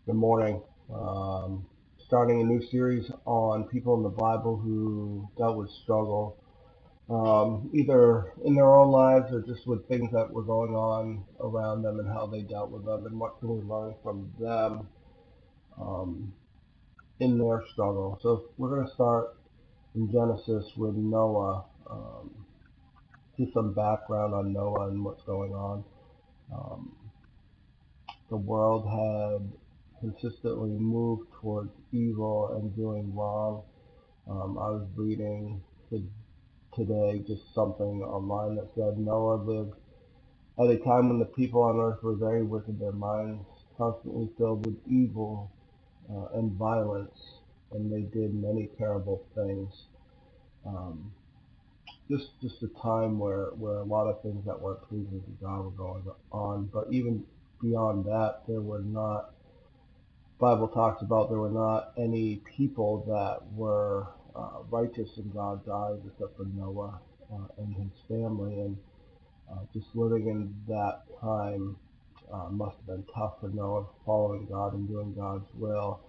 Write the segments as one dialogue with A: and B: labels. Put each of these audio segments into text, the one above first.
A: Good morning. Starting a new series on people in the Bible who dealt with struggle, either in their own lives or just with things that were going on around them and how they dealt with them, and what can we learn from them um, in their struggle. So we're going to start in Genesis with Noah. Just some background on Noah and what's going on. Um, the world had consistently moved towards evil and doing wrong. I was reading today just something online that said Noah lived at a time when the people on earth were very wicked, their minds constantly filled with evil and violence, and they did many terrible things. Um, just a time where a lot of things that weren't pleasing to God were going on, but even beyond that, there were not Bible talks about there were not any people that were righteous in God's eyes except for Noah and his family. And just living in that time must have been tough for Noah, following God and doing God's will,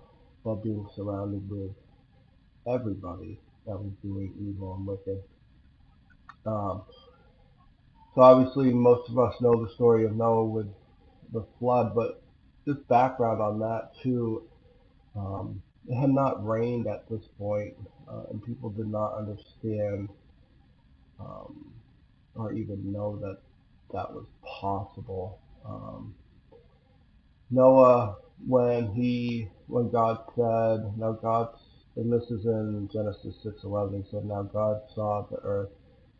A: while being surrounded with everybody that was doing evil and wicked. Um, so obviously, most of us know the story of Noah with the flood, but just background on that too. It had not rained at this point, and people did not understand um, or even know that that was possible. Noah, when God said, now God, and this is in Genesis 6:11, he said, now God saw the earth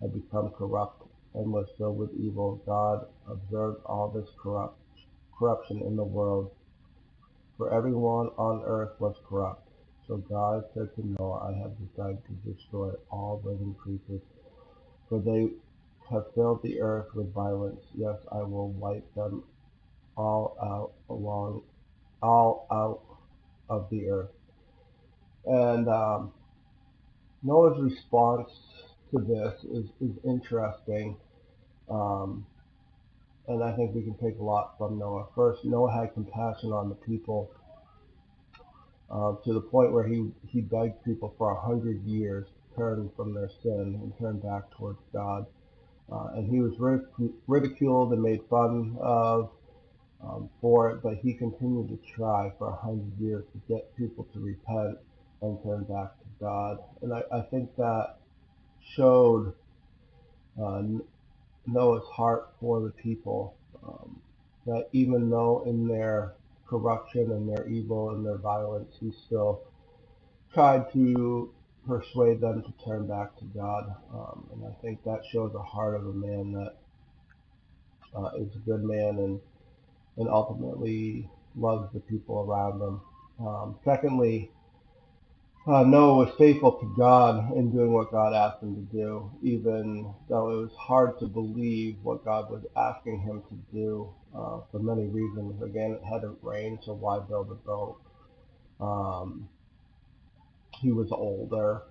A: had become corrupt and was filled with evil. God observed all this corruption in the world, for everyone on earth was corrupt. So God said to Noah, I have decided to destroy all living creatures, for they have filled the earth with violence. Yes, I will wipe them all out of the earth. And Noah's response to this is interesting, um, and I think we can take a lot from Noah. First, Noah had compassion on the people to the point where he begged people for 100 years to turn from their sin and turn back towards God. And he was ridiculed and made fun of for it, but he continued to try for 100 years to get people to repent and turn back to God. And I think that showed uh, Noah's heart for the people. That even though in their corruption and their evil and their violence, he still tried to persuade them to turn back to God. And I think that shows the heart of a man that is a good man and ultimately loves the people around him. Secondly, Noah was faithful to God in doing what God asked him to do, even though it was hard to believe what God was asking him to do for many reasons. Again, it hadn't rained, so why build a boat? Um, he was older.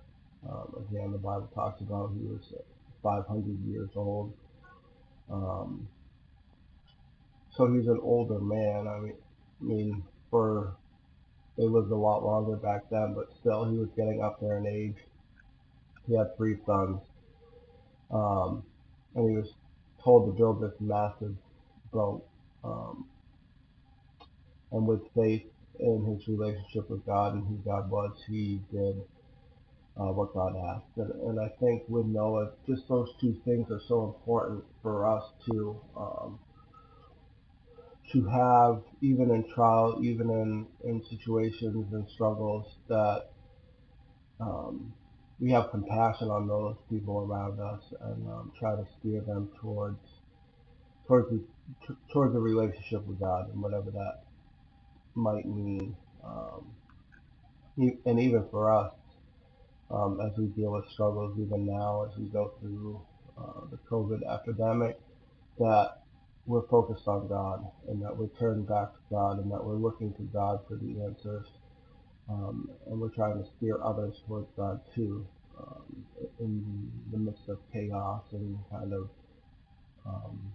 A: Again, the Bible talks about he was 500 years old. Um, so he's an older man. I mean, for they lived a lot longer back then, but still, he was getting up there in age. He had three sons, um, and he was told to build this massive boat. Um, and with faith in his relationship with God and who God was, he did what God asked. And I think with Noah, just those two things are so important for us to have, even in trial, even in situations and struggles, that um, we have compassion on those people around us and try to steer them towards the, towards a relationship with God and whatever that might mean. Um, and even for us, as we deal with struggles, even now as we go through the COVID epidemic, that we're focused on God and that we're turned back to God and that we're looking to God for the answers. And we're trying to steer others towards God too, in the midst of chaos and kind of um,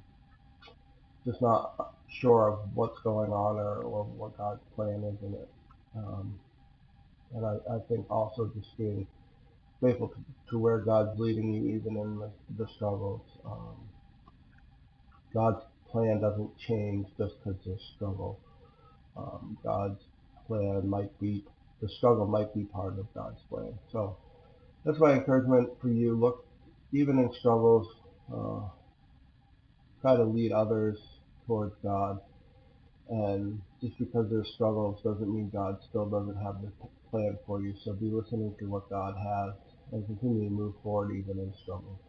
A: just not sure of what's going on or what God's plan is in it. Um, and I think also just being faithful to where God's leading you, even in the struggles. God's plan doesn't change just because there's struggle. God's plan might be, the struggle might be part of God's plan. So that's my encouragement for you. Look, even in struggles, uh, try to lead others towards God. And just because there's struggles doesn't mean God still doesn't have the plan for you. So be listening to what God has and continue to move forward even in struggle.